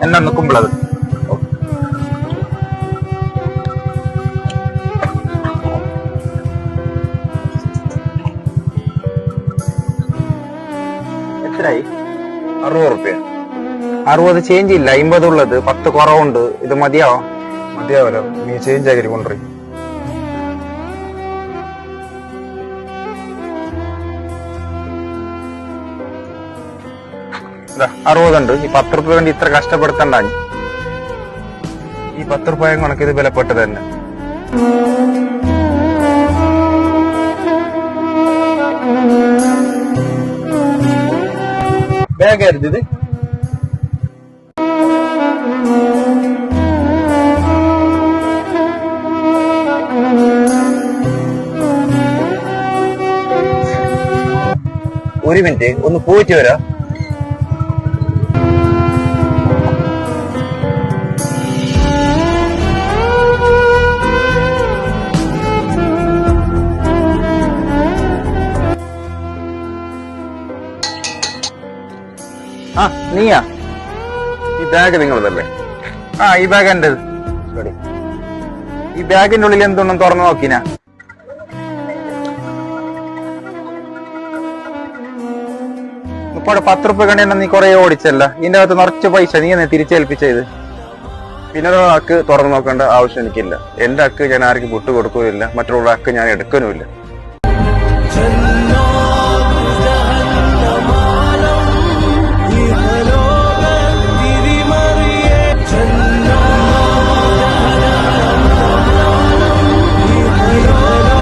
എന്നെ ഒന്ന് കുമ്പളത്. എത്രയായി? 60 റുപ്യ. 60 ചേഞ്ച് ഇല്ല, 50 ഉള്ളത്, 10 കുറവുണ്ട്. ഇത് മതിയാവോ? മതിയാവല്ലോ, നീ ചേഞ്ച് ആക്കി കൊണ്ടുപോയി. ഇതാ 60 ഉണ്ട്. ഈ 10 റുപ്യ വേണ്ടി ഇത്ര കഷ്ടപ്പെടുത്തണ്ട. ഈ 10 റുപ്യ കണക്ക് ഇത് വിലപ്പെട്ടത് തന്നെ. ബാഗ് ആയിരുന്നു ഇത്. ഒരു മിനിറ്റ്, ഒന്ന് പോയിട്ട് വരാം. ആ നീയാ? ഈ ബാഗ് നിങ്ങളതല്ലേ? ആ ഈ ബാഗ് എന്റേത്. ഈ ബാഗിന്റെ ഉള്ളിൽ എന്തൊന്നും തുറന്നു നോക്കിനാ? ഇപ്പോൾ 10 റുപ്യ കണ്ടി നീ കുറെ ഓടിച്ചല്ല. ഇതിന്റെ അകത്ത് നിറച്ച് പൈസ നീ എന്നെ തിരിച്ചേൽപ്പിച്ചത്. പിന്നെ അക്ക് തുറന്നു നോക്കേണ്ട ആവശ്യം എനിക്കില്ല. എന്റെ അക്ക് ഞാൻ ആർക്കും വിട്ടു കൊടുക്കുകയില്ല, മറ്റുള്ള അക്ക് ഞാൻ എടുക്കാനുമില്ല.